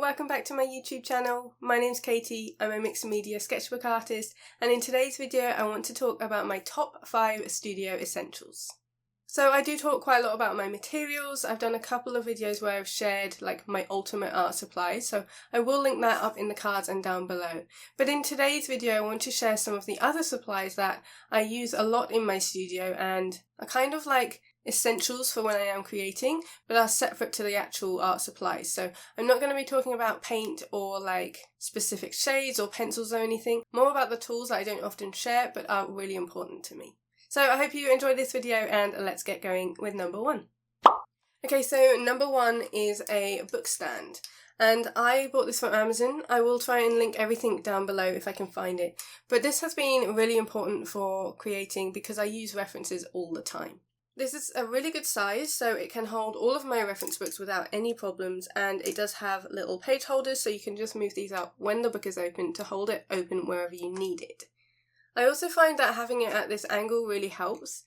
welcome back to my YouTube channel. My name's Katie, I'm a mixed media sketchbook artist, and in today's video I want to talk about my top 5 studio essentials. So I do talk quite a lot about my materials. I've done a couple of videos where I've shared like my ultimate art supplies, so I will link that up in the cards and down below. But in today's video I want to share some of the other supplies that I use a lot in my studio and are kind of like essentials for when I am creating, but are separate to the actual art supplies. So I'm not going to be talking about paint or like specific shades or pencils or anything, more about the tools that I don't often share but are really important to me. So I hope you enjoyed this video and let's get going with number 1. Okay, so number 1 is a book stand. And I bought this from Amazon. I will try and link everything down below if I can find it. But this has been really important for creating because I use references all the time. This is a really good size, so it can hold all of my reference books without any problems, and it does have little page holders so you can just move these out when the book is open to hold it open wherever you need it. I also find that having it at this angle really helps.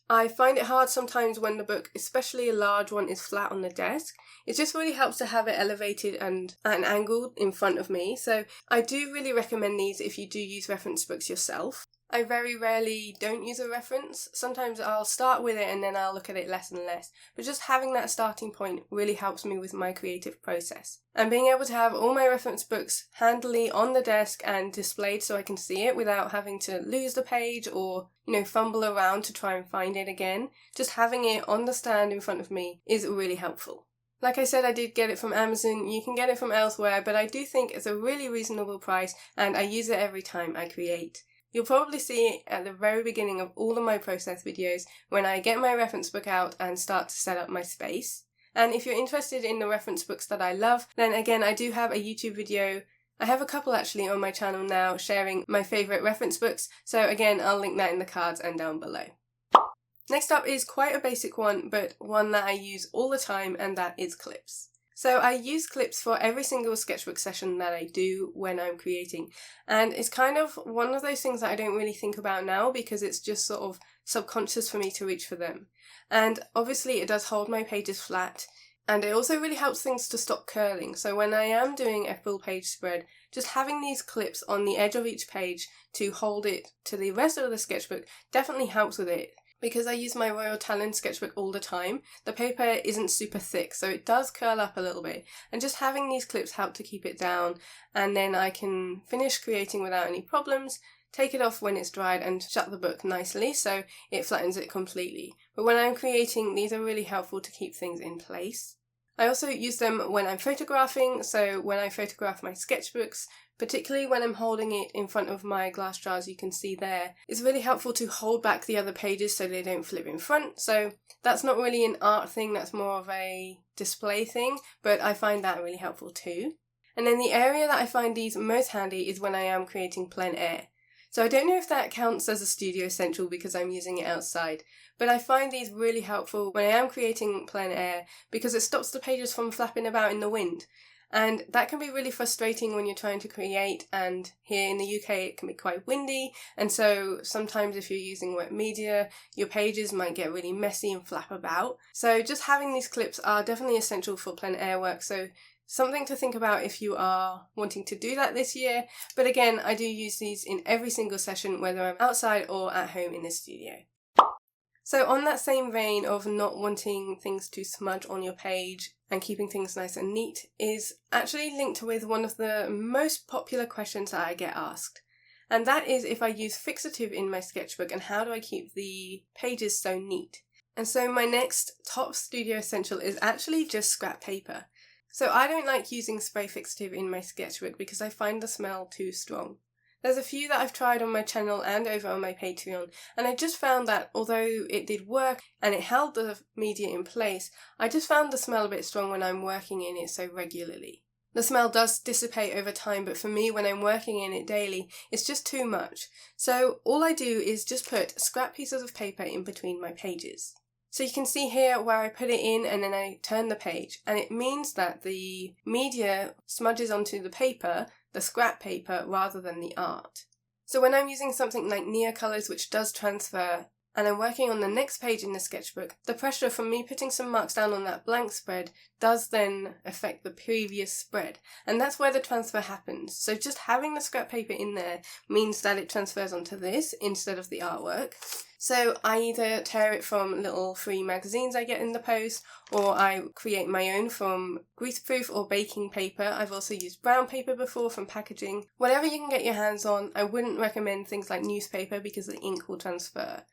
I find it hard sometimes when the book, especially a large one, is flat on the desk. It just really helps to have it elevated and at an angle in front of me, so I do really recommend these if you do use reference books yourself. I very rarely don't use a reference. Sometimes I'll start with it and then I'll look at it less and less. But just having that starting point really helps me with my creative process. And being able to have all my reference books handily on the desk and displayed so I can see it without having to lose the page or, fumble around to try and find it again. Just having it on the stand in front of me is really helpful. Like I said, I did get it from Amazon. You can get it from elsewhere, but I do think it's a really reasonable price and I use it every time I create. You'll probably see it at the very beginning of all of my process videos when I get my reference book out and start to set up my space. And if you're interested in the reference books that I love, then again I do have a YouTube video. I have a couple actually on my channel now sharing my favourite reference books, so again I'll link that in the cards and down below. Next up is quite a basic one, but one that I use all the time, and that is clips. So I use clips for every single sketchbook session that I do when I'm creating, and it's kind of one of those things that I don't really think about now because it's just sort of subconscious for me to reach for them. And obviously it does hold my pages flat, and it also really helps things to stop curling. So when I am doing a full page spread, just having these clips on the edge of each page to hold it to the rest of the sketchbook definitely helps with it. Because I use my Royal Talon sketchbook all the time, the paper isn't super thick, so it does curl up a little bit. And just having these clips help to keep it down, and then I can finish creating without any problems, take it off when it's dried and shut the book nicely so it flattens it completely. But when I'm creating, these are really helpful to keep things in place. I also use them when I'm photographing, so when I photograph my sketchbooks, particularly when I'm holding it in front of my glass jars you can see there, it's really helpful to hold back the other pages so they don't flip in front. So that's not really an art thing, that's more of a display thing, but I find that really helpful too. And then the area that I find these most handy is when I am creating plein air. So I don't know if that counts as a studio essential because I'm using it outside, but I find these really helpful when I am creating plein air because it stops the pages from flapping about in the wind. And that can be really frustrating when you're trying to create, and here in the UK it can be quite windy, and so sometimes if you're using wet media, your pages might get really messy and flap about. So just having these clips are definitely essential for plein air work, so something to think about if you are wanting to do that this year. But again, I do use these in every single session, whether I'm outside or at home in the studio. So on that same vein of not wanting things to smudge on your page and keeping things nice and neat is actually linked with one of the most popular questions that I get asked. And that is if I use fixative in my sketchbook and how do I keep the pages so neat. And so my next top studio essential is actually just scrap paper. So I don't like using spray fixative in my sketchbook because I find the smell too strong. There's a few that I've tried on my channel and over on my Patreon, and I just found that although it did work and it held the media in place, I just found the smell a bit strong when I'm working in it so regularly. The smell does dissipate over time, but for me when I'm working in it daily, it's just too much. So all I do is just put scrap pieces of paper in between my pages. So you can see here where I put it in and then I turn the page, and it means that the media smudges onto the paper, the scrap paper, rather than the art. So when I'm using something like Neocolours, which does transfer and I'm working on the next page in the sketchbook, the pressure from me putting some marks down on that blank spread does then affect the previous spread, and that's where the transfer happens. So just having the scrap paper in there means that it transfers onto this instead of the artwork. So I either tear it from little free magazines I get in the post, or I create my own from greaseproof or baking paper. I've also used brown paper before from packaging. Whatever you can get your hands on. I wouldn't recommend things like newspaper because the ink will transfer.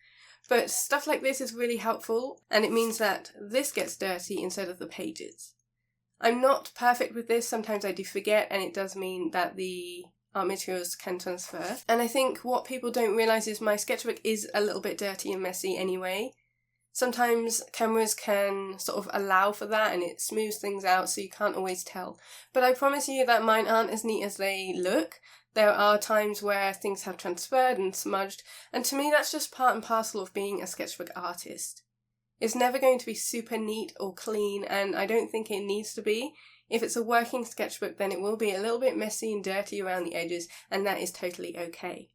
But stuff like this is really helpful, and it means that this gets dirty instead of the pages. I'm not perfect with this, sometimes I do forget, and it does mean that the art materials can transfer. And I think what people don't realise is my sketchbook is a little bit dirty and messy anyway. Sometimes cameras can sort of allow for that and it smooths things out so you can't always tell. But I promise you that mine aren't as neat as they look. There are times where things have transferred and smudged, and to me that's just part and parcel of being a sketchbook artist. It's never going to be super neat or clean, and I don't think it needs to be. If it's a working sketchbook, then it will be a little bit messy and dirty around the edges, and that is totally okay.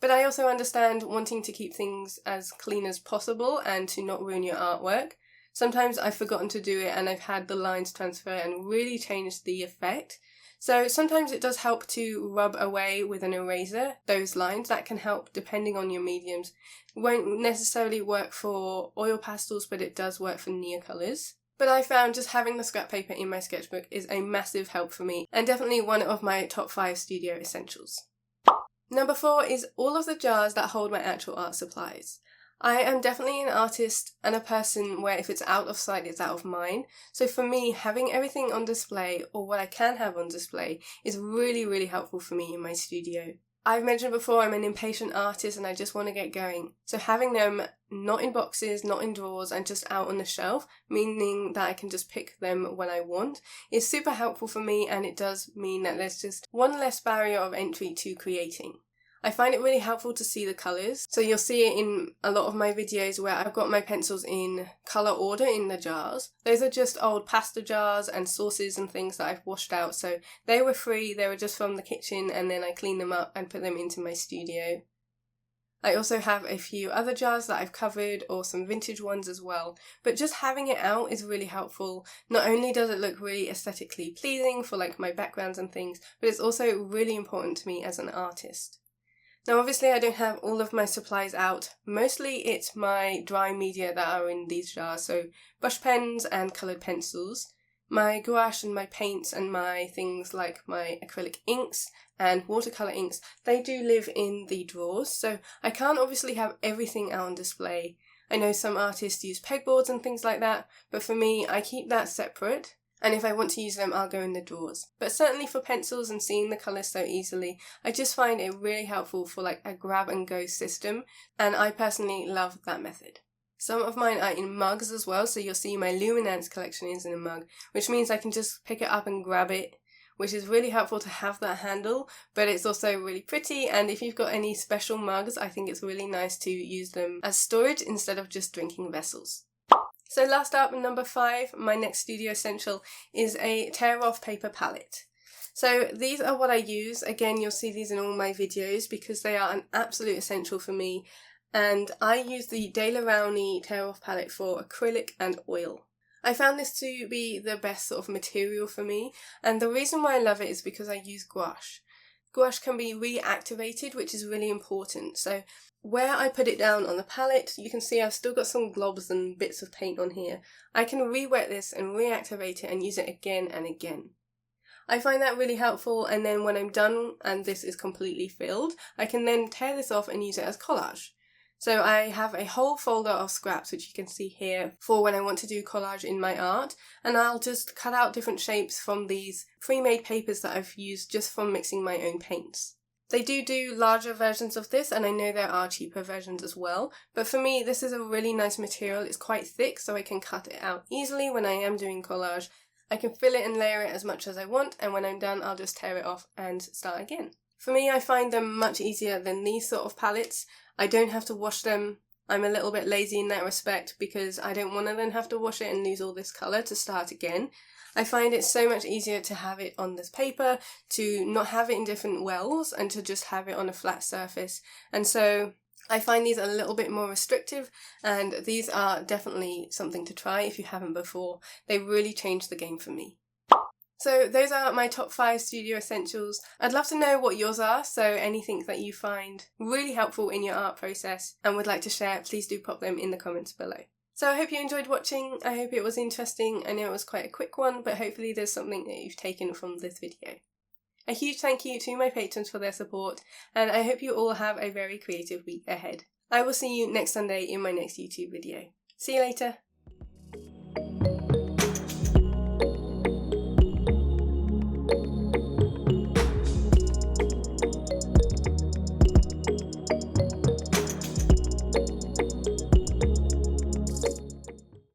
But I also understand wanting to keep things as clean as possible and to not ruin your artwork. Sometimes I've forgotten to do it and I've had the lines transfer and really changed the effect. So sometimes it does help to rub away with an eraser those lines. That can help depending on your mediums. It won't necessarily work for oil pastels, but it does work for neocolours. But I found just having the scrap paper in my sketchbook is a massive help for me, and definitely one of my top 5 studio essentials. Number 4 is all of the jars that hold my actual art supplies. I am definitely an artist and a person where if it's out of sight, it's out of mind. So for me, having everything on display, or what I can have on display, is really, really helpful for me in my studio. I've mentioned before I'm an impatient artist and I just want to get going. So having them not in boxes, not in drawers, and just out on the shelf, meaning that I can just pick them when I want, is super helpful for me, and it does mean that there's just one less barrier of entry to creating. I find it really helpful to see the colours. So you'll see it in a lot of my videos where I've got my pencils in colour order in the jars. Those are just old pasta jars and sauces and things that I've washed out. So they were free, they were just from the kitchen, and then I cleaned them up and put them into my studio. I also have a few other jars that I've covered, or some vintage ones as well. But just having it out is really helpful. Not only does it look really aesthetically pleasing for like my backgrounds and things, but it's also really important to me as an artist. Now obviously I don't have all of my supplies out. Mostly it's my dry media that are in these jars, so brush pens and coloured pencils. My gouache and my paints and my things like my acrylic inks and watercolour inks, they do live in the drawers, so I can't obviously have everything out on display. I know some artists use pegboards and things like that, but for me I keep that separate. And if I want to use them, I'll go in the drawers. But certainly for pencils and seeing the colours so easily, I just find it really helpful for like a grab and go system. And I personally love that method. Some of mine are in mugs as well, so you'll see my Luminance collection is in a mug, which means I can just pick it up and grab it, which is really helpful to have that handle, but it's also really pretty. And if you've got any special mugs, I think it's really nice to use them as storage instead of just drinking vessels. So last up, number 5, my next studio essential is a tear-off paper palette. So these are what I use. Again, you'll see these in all my videos because they are an absolute essential for me. And I use the Rowney Tear-Off Palette for acrylic and oil. I found this to be the best sort of material for me, and the reason why I love it is because I use gouache. Gouache can be reactivated, which is really important. So where I put it down on the palette, you can see I've still got some globs and bits of paint on here. I can re-wet this and reactivate it and use it again and again. I find that really helpful, and then when I'm done and this is completely filled, I can then tear this off and use it as collage. So I have a whole folder of scraps, which you can see here, for when I want to do collage in my art, and I'll just cut out different shapes from these pre-made papers that I've used just from mixing my own paints. They do larger versions of this, and I know there are cheaper versions as well, but for me this is a really nice material. It's quite thick, so I can cut it out easily when I am doing collage. I can fill it and layer it as much as I want, and when I'm done I'll just tear it off and start again. For me, I find them much easier than these sort of palettes. I don't have to wash them. I'm a little bit lazy in that respect because I don't want to then have to wash it and lose all this colour to start again. I find it so much easier to have it on this paper, to not have it in different wells, and to just have it on a flat surface. And so I find these a little bit more restrictive, and these are definitely something to try if you haven't before. They really changed the game for me. So those are my top 5 studio essentials. I'd love to know what yours are, so anything that you find really helpful in your art process and would like to share, please do pop them in the comments below. So I hope you enjoyed watching, I hope it was interesting. I know it was quite a quick one, but hopefully there's something that you've taken from this video. A huge thank you to my patrons for their support, and I hope you all have a very creative week ahead. I will see you next Sunday in my next YouTube video. See you later!